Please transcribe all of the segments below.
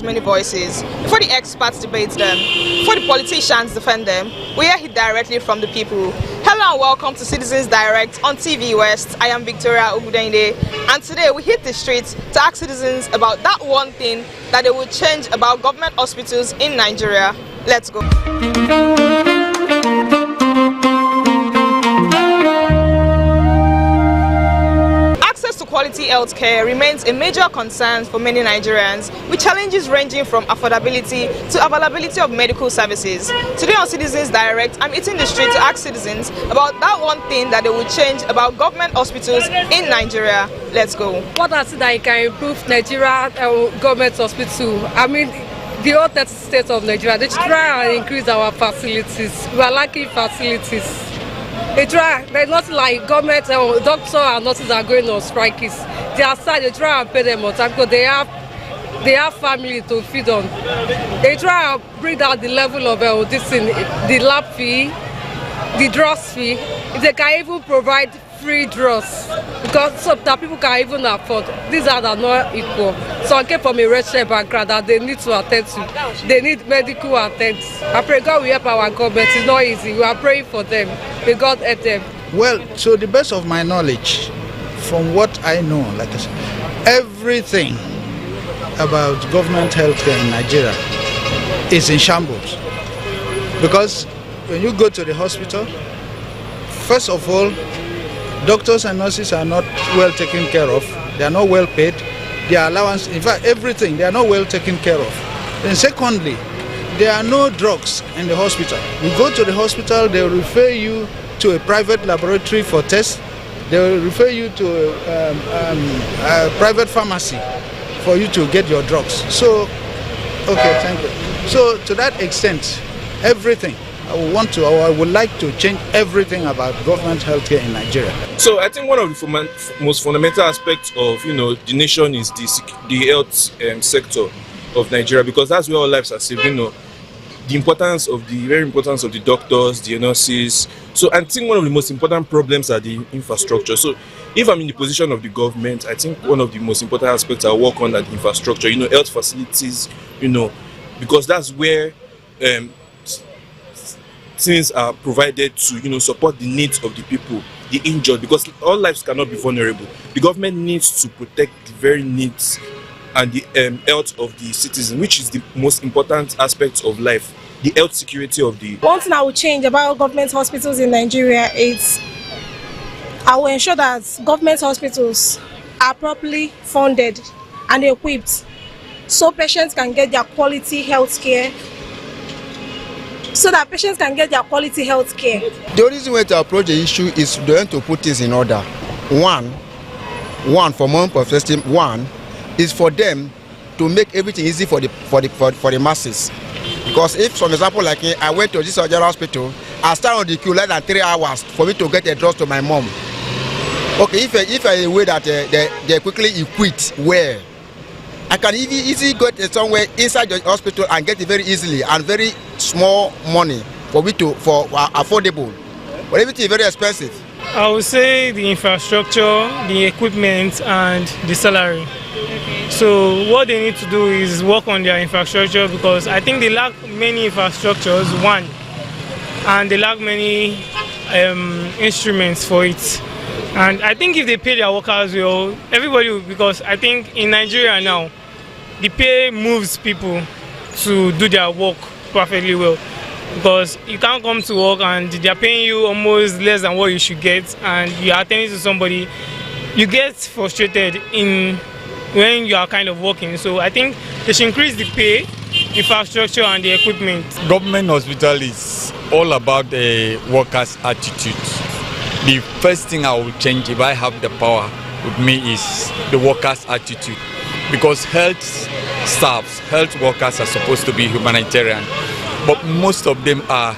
many voices, before the experts debate them, before the politicians defend them, we hear it directly from the people. Hello and welcome to Citizens Direct on TVWest. I am Victoria Ogudende, and today we hit the streets to ask citizens about that one thing that they would change about government hospitals in Nigeria. Let's go. Quality healthcare remains a major concern for many Nigerians, with challenges ranging from affordability to availability of medical services. Today on Citizens Direct, I'm hitting the street to ask citizens about that one thing that they would change about government hospitals in Nigeria. Let's go. What I see that can improve Nigeria government hospital? I mean, the whole 30 states of Nigeria, they try and increase our facilities. We are lacking facilities. They try, there's not like government, doctors and nurses are going on strikes. They are sad, they try and pay them on time because they have family to feed on. They try and bring down the level of this thing, the lab fee, the drugs fee. If they can even provide free drugs, because some that people can even afford. These are not equal. So I came from a wretched background that they need to attend to. They need medical attendance. I pray God will help our government. It's not easy. We are praying for them. May God help them. Well, to the best of my knowledge, from what I know, like I said, everything about government healthcare in Nigeria is in shambles. Because when you go to the hospital, first of all, doctors and nurses are not well taken care of. They are not well paid. Their allowance, in fact, everything, they are not well taken care of. And secondly, there are no drugs in the hospital. You go to the hospital, they will refer you to a private laboratory for tests. They will refer you to a private pharmacy for you to get your drugs. So, okay, thank you. So to that extent, everything, I would like to change everything about government healthcare in Nigeria. So I think one of the most fundamental aspects of the nation is the health sector of Nigeria, because that's where our lives are saved. The very importance of the doctors, the nurses. So I think one of the most important problems are the infrastructure. So if I'm in the position of the government, I think one of the most important aspects I work on are the infrastructure. Health facilities. Because that's where things are provided to support the needs of the people, the injured, because all lives cannot be vulnerable. The government needs to protect the very needs and the health of the citizen, which is the most important aspect of life, the health security of the... One thing I will change about government hospitals in Nigeria is I will ensure that government hospitals are properly funded and equipped so patients can get their quality health care. The only way to approach the issue is to put things in order. One for more perspective, one is for them to make everything easy for the masses. Because if, for example, like I went to this general hospital, I stand on the queue less than 3 hours for me to get a drug to my mom. Okay, if I way that they quickly equip where I can easily get somewhere inside the hospital and get it very easily and very small money for affordable. But everything is very expensive. I would say the infrastructure, the equipment, and the salary. So what they need to do is work on their infrastructure, because I think they lack many infrastructures, one, and they lack many instruments for it. And I think if they pay their workers well, everybody will, because I think in Nigeria now, the pay moves people to do their work perfectly well. Because you can't come to work and they're paying you almost less than what you should get, and you're attending to somebody, you get frustrated when you are kind of working. So I think they should increase the pay, infrastructure, and the equipment. Government hospital is all about the workers' attitude. The first thing I will change if I have the power with me is the workers' attitude. Because health staffs, health workers are supposed to be humanitarian, but most of them are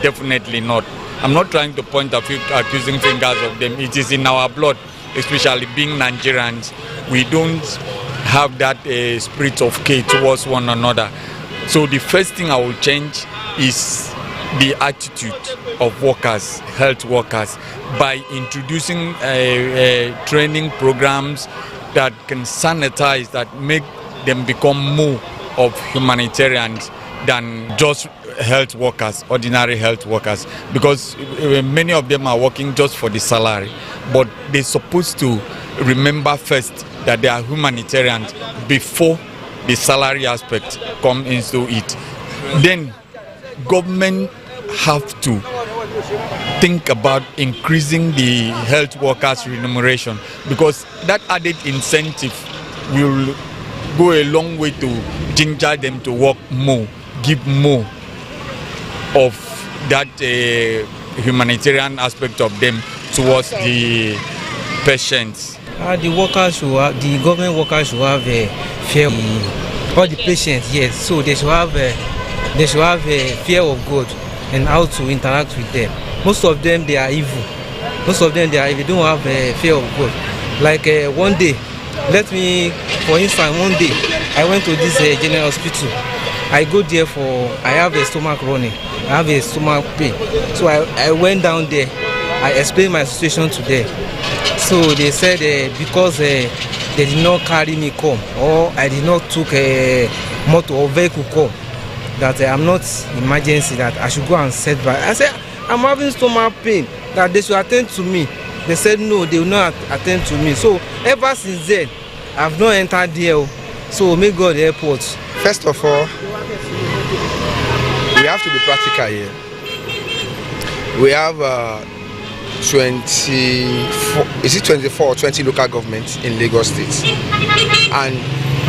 definitely not. I'm not trying to point a few accusing fingers of them. It is in our blood, especially being Nigerians. We don't have that spirit of care towards one another. So the first thing I will change is the attitude of workers, health workers, by introducing training programs that can sanitize, that make them become more of humanitarians than just health workers, ordinary health workers, because many of them are working just for the salary. But they're supposed to remember first that they are humanitarians before the salary aspect come into it. Then government have to think about increasing the health workers' remuneration, because that added incentive will go a long way to ginger them to work more, give more of that humanitarian aspect of them towards the patients. The government workers should have a fear. All the patients, yes. So they should have a fear of God and how to interact with them. Most of them, they are evil. They don't have a fear of God. Like one day, for instance, one day I went to this general hospital. I go there I have a stomach running. I have a stomach pain. So I went down there. I explained my situation to them. So they said because they did not carry me come, or I did not took a motor or vehicle come, that I'm not emergency, that I should go and set back. I said, I'm having stomach pain, that they should attend to me. They said no, they will not attend to me. So ever since then, I've not entered there. So may God help us. First of all, we have to be practical here. We have 24 or 20 local governments in Lagos State, and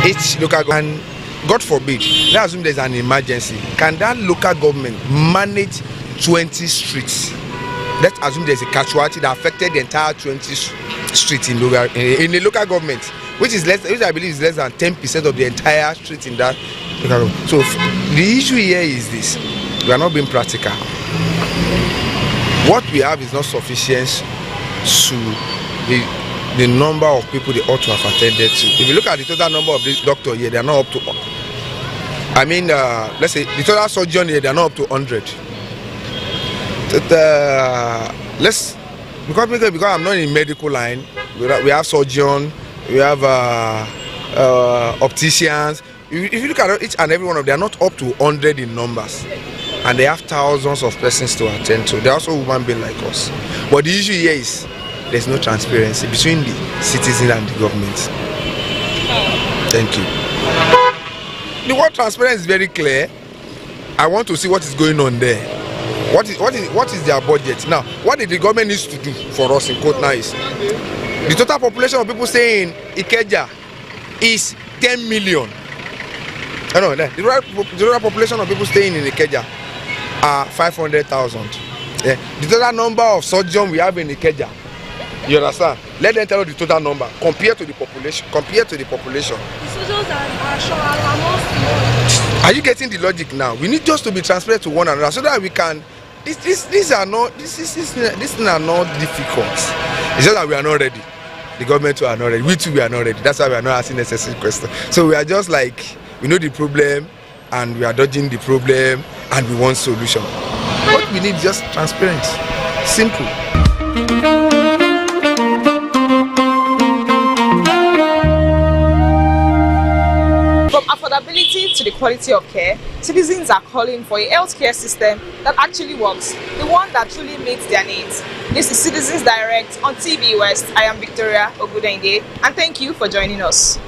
each local government, God forbid, let's assume there's an emergency, can that local government manage 20 streets? Let's assume there's a casualty that affected the entire 20 streets in the local government, which I believe is less than 10% of the entire street in that local government. So the issue here is this: we are not being practical. What we have is not sufficient to the number of people they ought to have attended to. If you look at the total number of this doctor here, they are not up to. Let's say the total surgeon here, they are not up to 100. Because I'm not in medical line, we have surgeon, we have opticians. If you look at each and every one of them, they are not up to 100 in numbers. And they have thousands of persons to attend to. They're also human beings like us. But the issue here is there's no transparency between the citizen and the government. Thank you. The word transparency is very clear. I want to see what is going on there. What is their budget? Now, what the government needs to do for us in quote now is the total population of people staying in Ikeja is 10 million. The total population of people staying in Ikeja are 500,000. Yeah. The total number of surgeons we have in Ikeja, you understand? Let them tell you the total number compared to the population. The surgeons are more. Are you getting the logic now? We need just to be transparent to one another so that we can. These are not difficult. It's just that we are not ready. The government too are not ready. We too we are not ready. That's why we are not asking necessary questions. So we are just like, we know the problem and we are dodging the problem and we want solution. What we need is just transparency. Simple. From affordability to the quality of care, citizens are calling for a healthcare system that actually works, the one that truly meets their needs. This is Citizens Direct on TVWest. I am Victoria Ogudende, and thank you for joining us.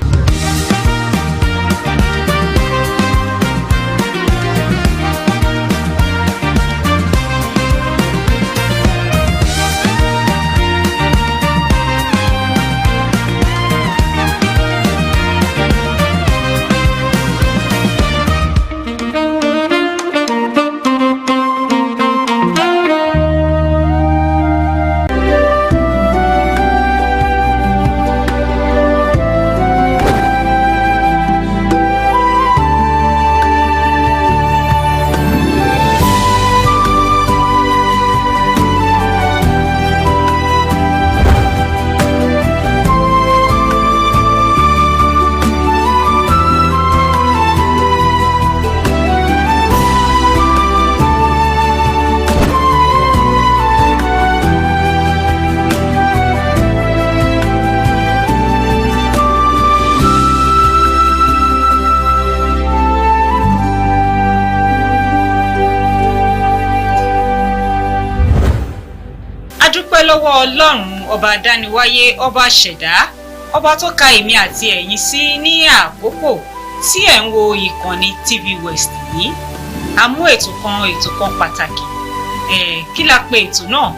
lọ́wọ́ Ọlọ́run ọba dániwáyé ọba ṣẹ̀dá ọba tó ka èmi àti ẹ̀yin sí ní àkókò tí ẹ̀ ń wo ìkànnì TVWest yìí. A mú ètò kan pàtàkì. Kí la pè ètò náà?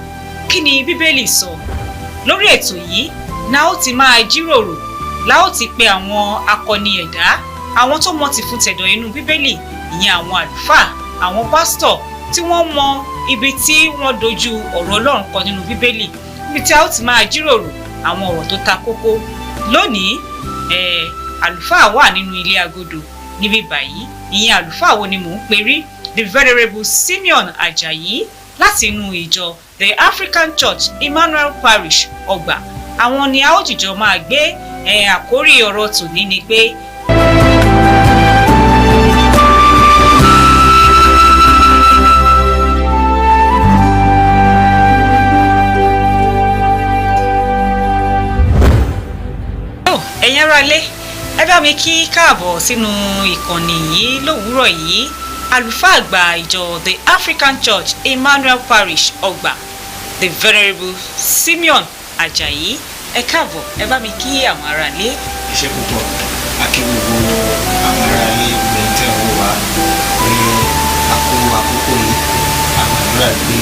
Kí ni Bíbélì sọ? Lórí ètò yìí la ó ti máa jíròrò, la ó ti pe àwọn akọni ẹ̀dá, àwọn tó mọ̀ ti fún tẹ̀dọ̀ inú Bíbélì, ìyẹn àwọn àlùfáà, àwọn pásítọ̀ tí wọ́n mọ ibi tí wọ́n dojú ọ̀rọ̀ Ọlọ́run kọ nínú Bíbélì, ibi tí a ó ti máa jíròrò àwọn ọ̀rọ̀ tó ta kókó. Lónìí àlùfáà wà nínú ilé agodo níbí báyìí. Ìyẹn àlùfáà wo ni mò ń perí? The Venerable Simeon Ajayi láti inú ìjọ The African Church Emmanuel Parish Ọgbà. Àwọn ni a ó jìjọ máa gbé àkórí ọ̀rọ̀ tòní ni pé ẹ̀yin ará ilé, ẹ bá mi kí káàbọ̀ sínú ìkànnì yìí lówùúrọ̀ yìí. Àlùfáà àgbà ìjọ The African Church Emmanuel Parish Ọgbà, The Venerable Simeon Ajayi. Ẹ káàbọ̀, ẹ bá mi kí àwọn ará ilé. Ṣé púpọ̀ akí gbogbo àwọn ará ilé ìgbẹ́ tẹ̀ ń wò wá pé àkókò yìí àgbàdúrà pé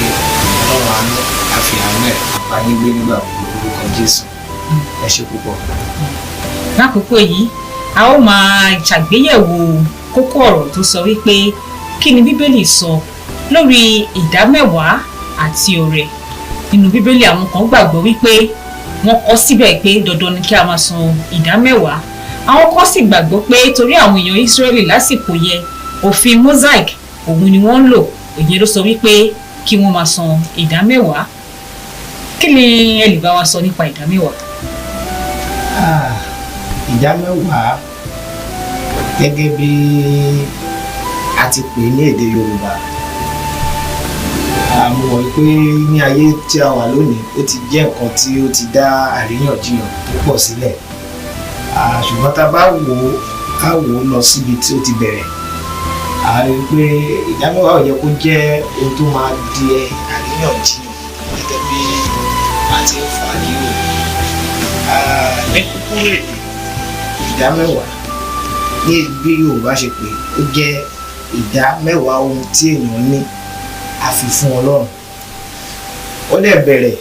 Ọlọ́run àánú àfihàn ẹ̀ àpáyé gbé nígbà gbogbo kan Jésù. Ẹ ṣé púpọ̀. Lákòókò yìí a ó máa ṣàgbéyẹ̀wò kókó ọ̀rọ̀ tó sọ wípé kí ni Bíbélì sọ lórí ìdámẹ́wàá àti ọrẹ. Nínú Bíbélì àwọn kan gbàgbọ́ wípé wọ́n kọ síbẹ̀ pé dandan ni kí a máa san ìdámẹ́wàá. Àwọn kan sì gbàgbọ́ pé torí àwọn èèyàn Ísírẹ́lì lásìkò yẹn òfin Mosaic òun ni wọ́n ń lò, òye ló sọ wípé kí wọ́n máa san ìdámẹ́wàá. Kí ni ẹ lè bá wa sọ nípa ìdámẹ́wàá? Ìdámẹ́wàá gẹ́gẹ́ bí a ti pè ní èdè Yorùbá, mo mọ̀ pé ní ayé tí a wà lónìí ó ti jẹ́ nǹkan tí ó ti dá àríyànjiyàn púpọ̀ sílẹ̀, ṣùgbọ́n tá a bá wò ó lọ síbi tí ó ti bẹ̀rẹ̀, a rí i pé ìdámẹ́wàá ò yẹ kó jẹ́ ohun tó máa di àríyànjiyàn gẹ́gẹ́ bí a ti ń fà á nílò. Ní kúkúrú èdè, ìdámẹ́wàá ní bí Yorùbá ṣe pé ó jẹ́ ìdámẹ́wàá ohun tí èèyàn ní àfi fún Ọlọ́run. Ó dẹ̀ bẹ̀rẹ̀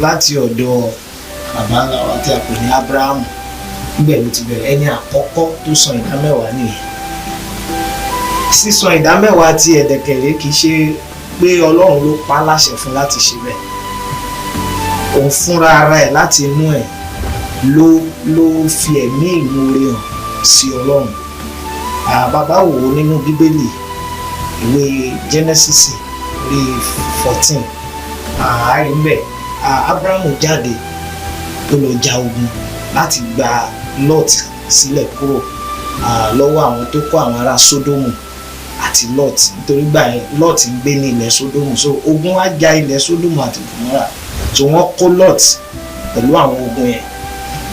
láti ọ̀dọ̀ bàbá ńlá wa tí a pè ní Ábúráhámù. Níbẹ̀ ló ti bẹ̀rẹ̀, ẹni àkọ́kọ́ tó san ìdámẹ́wàá nìyẹn. Sísan ìdámẹ́wàá ti ẹ̀dẹ̀kẹ̀rẹ́ kì í ṣe pé Ọlọ́run ló pa á láṣẹ fún láti ṣe bẹ́ẹ̀. Òun fúnra ara ẹ̀ láti inú ẹ̀ ló fi ẹ̀mí ìmoore hàn sí Ọlọ́run. Bàbá wò ó nínú Bíbélì, ìwé Genesis orí 14, àárín ńbẹ̀ Ábúráhámù jáde ó lọ ja ogun láti gba Lot sílẹ̀ kúrò lọ́wọ́ àwọn tó kó àwọn ará Sódómù àti Lot, nítorí gbà yẹn Lot ń gbé ní ilẹ̀ Sódómù, so ogun wá ja ilẹ̀ Sódómù àti Gòmórà, so wọ́n kó Lot pẹ̀lú àwọn ogun yẹn.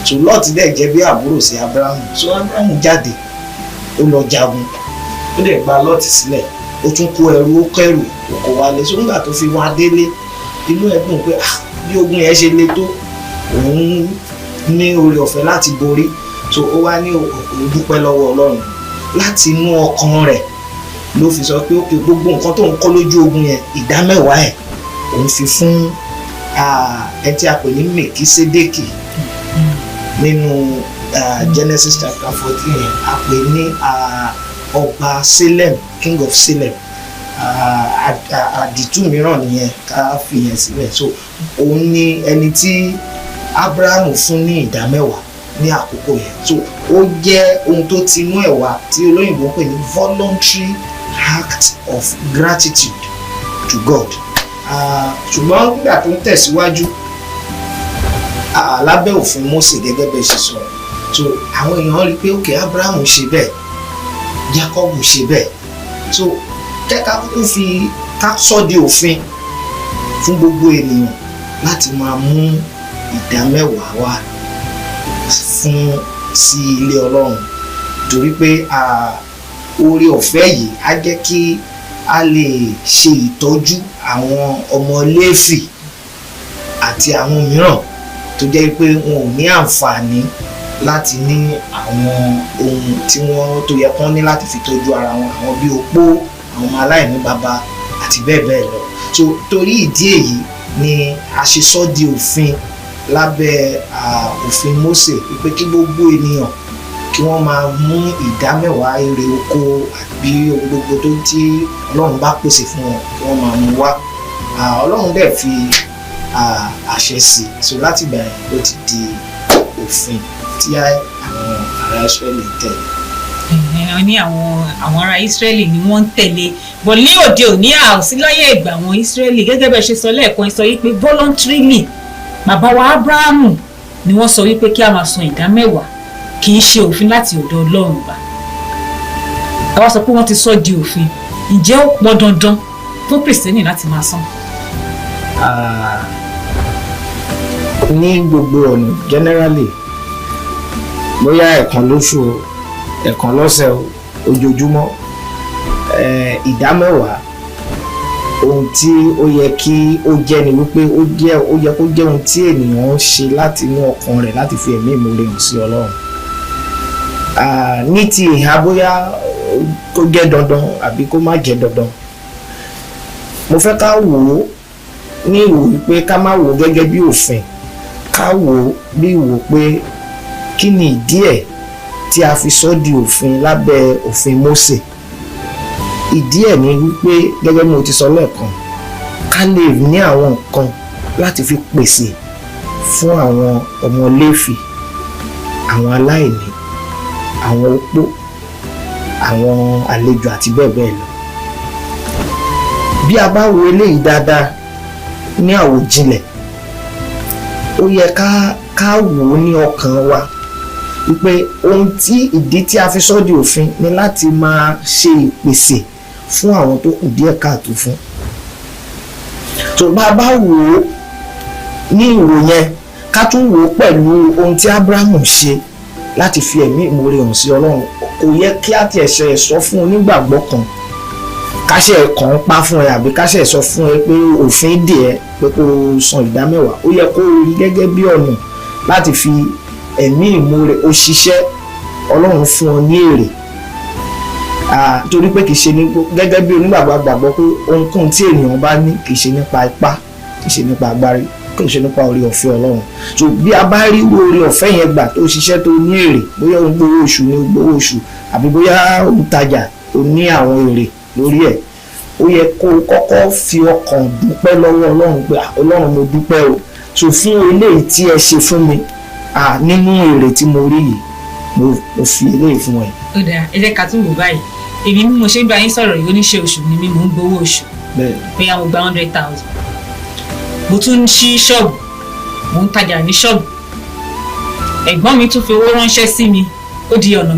So Lot dẹ̀ jẹ́ bí àbúrò sí Ábúráhámù, so Ábúráhámù jáde ó lọ jagun, ó dẹ̀ gba Lot sílẹ̀, ó tún kó ẹrù, ó kẹrù, ó kó wálé. So nígbà tó fi wá délé, inú ẹ̀ dùn pé bí ogun yẹn ṣe le tó, òun ní oore ọ̀fẹ́ láti borí. So ó wá ní òun dúpẹ́ lọ́wọ́ Ọlọ́run, láti inú ọkàn rẹ̀ ló fi sọ pé ókè, gbogbo nǹkan tó ń kọ́ lójú ogun yẹn, ìdámẹ́wàá ẹ̀ òun fi fún ẹ tí a pè ní Mèkísédékì nínú Genesis chapter 14 yẹn, a pè ní ọba Salem, king of Salem. Àdìtú mìíràn nìyẹn, ká fi yẹn sílẹ̀. So òun ni ẹni tí Ábúráhámù fún ní ìdámẹ́wàá ní àkókò yẹn. So ó jẹ́ ohun tó ti inú ẹ̀ wá tí olóyìnbó pè ní voluntary act of gratitude to God. Ṣùgbọ́n nígbà tó ń tẹ̀síwájú lábẹ́ òfin Mósè gẹ́gẹ́ bẹ́ẹ̀ ṣe sọ, so àwọn èèyàn rí i pé òkè Ábúráhámù ṣe bẹ́ẹ̀, Jákọ́bù ṣe bẹ́ẹ̀, so kẹ́ka kúkú fi ká sọ́ di òfin fún gbogbo ènìyàn láti máa mú ìdámẹ́wàá wá fún sí ilé Ọlọ́run, torí pé oore ọ̀fẹ́ yìí á jẹ́ kí a lè ṣe ìtọ́jú àwọn ọmọ Léfì àti àwọn mìíràn tó jẹ́ pé wọn ò ní àǹfààní láti ní àwọn ohun tí wọ́n tó yẹ kán ní láti fi tọ́jú ara wọn, àwọn bí opó, àwọn ọmọ aláìní bàbá àti bẹ́ẹ̀ bẹ́ẹ̀ lọ. So torí ìdí èyí ni a ṣe sọ di òfin lábẹ́ òfin Mósè wípé kí gbogbo ènìyàn kí wọ́n máa mú ìdámẹ́wàá èrè oko àbí ohun gbogbo tó tí Ọlọ́run bá pèsè fún wọn kí wọ́n máa mú wá. Ọlọ́run dẹ̀ fi àṣẹ sí, so láti ìgbà yẹn ló ti di òfin tí àwọn ará Ísírẹ́lì ń tẹ̀lé. Ní àwọn ará Ísírẹ́lì ni wọ́n ń tẹ̀lé, bọ̀ ní òde òní àòsí lọ́yẹ̀ ìgbà àwọn Ísírẹ́lì gẹ́gẹ́ bẹ́ẹ̀ ṣe sọ lẹ́ẹ̀kan, sọ wípé voluntarily bàbá wa Ábúráhámù ni wọ́n sọ wípé kí a máa san ìdámẹ́wàá, kì í ṣe òfin láti ọ̀dọ̀ Ọlọ́run bá. Àwa sọ pé wọ́n ti sọ di òfin, ǹjẹ́ ó pọn dandan fún Kìrìsìtẹ́nì láti máa san? Ní gbogbo ọ̀nà generally, bóyá ẹ̀kan lóṣù, ẹ̀kan lọ́sẹ̀, ojoojúmọ́, ìdámẹ́wàá ohun tí ó yẹ kí ó jẹ́ ni wípé ó yẹ kó jẹ́ ohun tí ènìyàn ń ṣe láti inú ọkàn rẹ̀ láti fi ẹ̀mí ìmoore hàn sí Ọlọ́run. Ní ti ìhà bóyá kó jẹ́ dandan àbí kó má jẹ́ dandan, mo fẹ́ ká wò ó ní ìwò wípé ká má wò ó gẹ́gẹ́ bí òfin, ká wò ó bí ìwò pé kí ni ìdí ẹ̀ tí a fi sọ di òfin lábẹ́ òfin Mósè. Ìdí ẹ̀ ni wípé gẹ́gẹ́ bí mo ti sọ lẹ́ẹ̀kan, ká lè ní àwọn nǹkan láti fi pèsè fún àwọn ọmọ Léfì, àwọn aláìní, àwọn opó, àwọn àlejò àti bẹ́ẹ̀ bẹ́ẹ̀ lọ. Bí a bá wo eléyìí dáadáa ní àwòjinlẹ̀, ó yẹ ká wò ó ní ọkàn wa wípé ohun tí ìdí tí a fi sọ di òfin ni láti máa ṣe ìpèsè fún àwọn tó kù díẹ̀ káàtó fún. tó bá wò ó ní ìwò yẹn, ká tún wò ó pẹ̀lú ohun tí Ábúráhámù ṣe láti fi ẹ̀mí ìmoore hàn sí Ọlọ́run. Kò yẹ kí á tiẹ̀ ṣe sọ fún onígbàgbọ́ kan, káṣẹ̀ kàn ń pa fún ẹ àbí káṣẹ̀ sọ fún ẹ pé òfin dè ẹ́ pé kó san ìdámẹ́wàá. Ó yẹ kó rí gẹ́gẹ́ bí ọ̀nà láti fi ẹ̀mí ìmoore ó ṣiṣẹ́, Ọlọ́run fún ọ ní èrè. Torí pé kìí ṣe ní gẹ́gẹ́ bí onígbàgbọ́ gbàgbọ́ pé ohunkóhun tí ènìyàn bá ní kìí ṣe nípa ipá, kìí ṣe nípa agbárí, kìí ṣe nípa oore ọ̀fẹ́ Ọlọ́run. So bí a bá rí oore ọ̀fẹ́ yẹn gbà tó ṣiṣẹ́ tó ní èrè, bóyá ó ń gbowó oṣù ní gbowó oṣù àbí bóyá ó ń tajà tó ní àwọn èrè lórí ẹ̀, ó yẹ kó kọ́kọ́ fi ọkàn dúpẹ́ lọ́wọ́ Ọlọ́run pé Ọlọ́run mo dúpẹ́ o, so fún eléyìí tí ẹ ṣe fún mi nínú èrè tí mo rí yìí, mo fi eléyìí fún ẹ. Ó dáa, ẹ jẹ́ ká tún wò báyìí. Èmi bí mo ṣe ń bá yín sọ̀rọ̀ yìí, oníṣẹ́ oṣù ni mí, mò ń gbowó oṣù. Bóyá mo gba 100,000. Mo tún ń ṣí ṣọ́ọ̀bù, mò ń tajà ní ṣọ́ọ̀bù. Ẹ̀gbọ́n mi tún fi owó ránṣẹ́ sí mi, ó di ọ̀nà